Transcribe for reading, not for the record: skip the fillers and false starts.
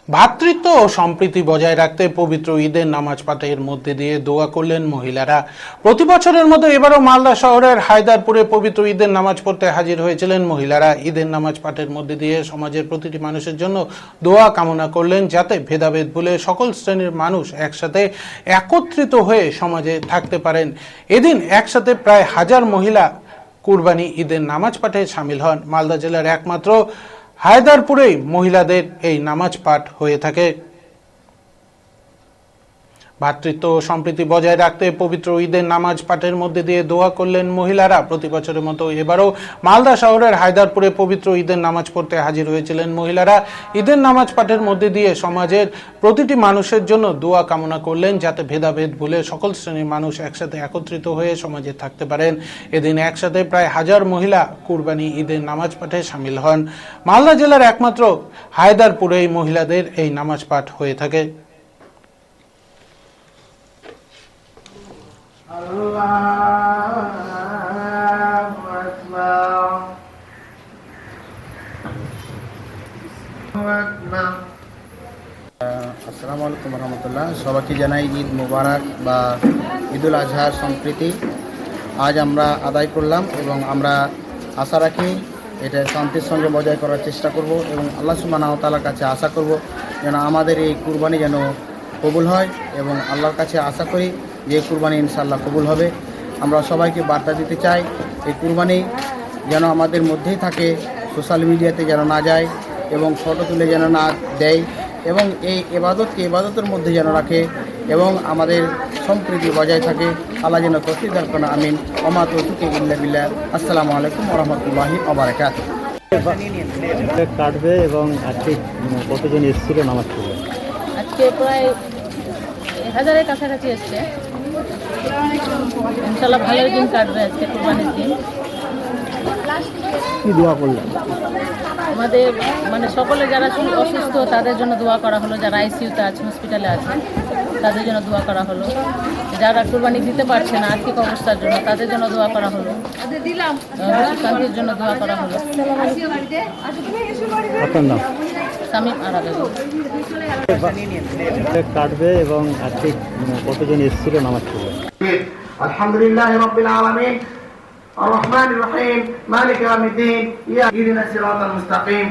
ভ্রাতৃত্ব ও সম্প্রীতি বজায় রাখতে পবিত্র ঈদের নামাজ পাঠের মধ্যে দিয়ে দোয়া করলেন মহিলারা। প্রতি বছরের মতো এবারও মালদা শহরের হায়দারপুরে পবিত্র ঈদের নামাজ পড়তে হাজির হয়েছিলেন মহিলারা। ঈদের নামাজ পাঠের মধ্যে দিয়ে সমাজের প্রতিটি মানুষের জন্য দোয়া কামনা করলেন, যাতে ভেদাভেদ ভুলে সকল শ্রেণীর মানুষ একসাথে একত্রিত হয়ে সমাজে থাকতে পারেন। এদিন একসাথে প্রায় 1000 মহিলা কুরবানি ঈদের নামাজ পাঠে সামিল হন। মালদা জেলার একমাত্র হায়দারপুরেই মহিলাদের এই নামাজ পাঠ হয়ে থাকে। ভ্রাতৃত্ব ও সম্প্রীতি বজায় রাখতে পবিত্র ঈদের নামাজ পাঠের মধ্যে দিয়ে দোয়া করলেন মহিলারা। প্রতি বছরের মতো এবারও মালদা শহরের হায়দারপুরে পবিত্র ঈদের নামাজ পড়তে হাজির হয়েছিলেন মহিলারা। ঈদের নামাজ পাঠের মধ্যে দিয়ে সমাজের প্রতিটি মানুষের জন্য দোয়া কামনা করলেন, যাতে ভেদাভেদ ভুলে সকল শ্রেণীর মানুষ একসাথে একত্রিত হয়ে সমাজে থাকতে পারেন। এদিন একসাথে প্রায় 1000 মহিলা কুরবানি ঈদের নামাজ পাঠে সামিল হন। মালদা জেলার একমাত্র হায়দারপুরেই মহিলাদের এই নামাজ পাঠ হয়ে থাকে। আসসালামু আলাইকুম রহমতুল্লাহ। সবাইকে জানাই ঈদ মুবারক বা ঈদুল আজহার সম্প্রীতি আজ আমরা আদায় করলাম এবং আমরা আশা রাখি এটা শান্তির সঙ্গে বজায় করার চেষ্টা করব এবং আল্লাহ সুবহানাহু ওয়া তাআলার কাছে আশা করব যেন আমাদের এই কুরবানি যেন কবুল হয় এবং আল্লাহর কাছে আশা করি যে কুরবানি ইনশাআল্লাহ কবুল হবে। আমরা সবাইকে বার্তা দিতে চাই এই কুরবানি যেন আমাদের মধ্যেই থাকে, সোশ্যাল মিডিয়াতে যেন না যায় এবং ফটো তুলে যেন না দেয় এবং এই ইবাদতকে ইবাদতের মধ্যে যেন রাখে এবং আমাদের সম্প্রীতি বজায় থাকে। আল্লাহ যেন তৌফিক দান করেন, আমিন। ওমা তৌফিকে ইল্লা বিল্লাহ। আসসালামু আলাইকুম ওয়া রাহমাতুল্লাহি ওয়া বারাকাতুহু। কাটবে এবং আজকে কতজন এসেছিল নামাজ পড়বে? আজকে প্রায় 1000-এর কাছাকাছি এসছে। ইনশাল্লাহ ভালোই দিন কাটবে আজকে কুরবানির দিন। কি দোয়া করলেন? আমাদের সকলে যারা অসুস্থ তাদের জন্য দোয়া করা হলো, যারা আইসিইউতে আছে, হসপিটালে আছে, তাদের জন্য দোয়া করা হলো। যারা কুরবানি দিতে পারছে না আর্থিক অবস্থার জন্য, তাদের জন্য দোয়া করা হলো। শান্তির জন্য দোয়া করা হলো। আপনার নাম? সামিম আরা বেগম। কাটবে এবং আজকে কতজন এসেছিল নামাজ পড়বে? আলহামদুলিল্লাহ রাব্বিল আলামিন আর রহমানির রহিম মালিক ইয়াউমিদ্দিন ইয়া ইহদিনাস সিরাতাল মুস্তাকিম।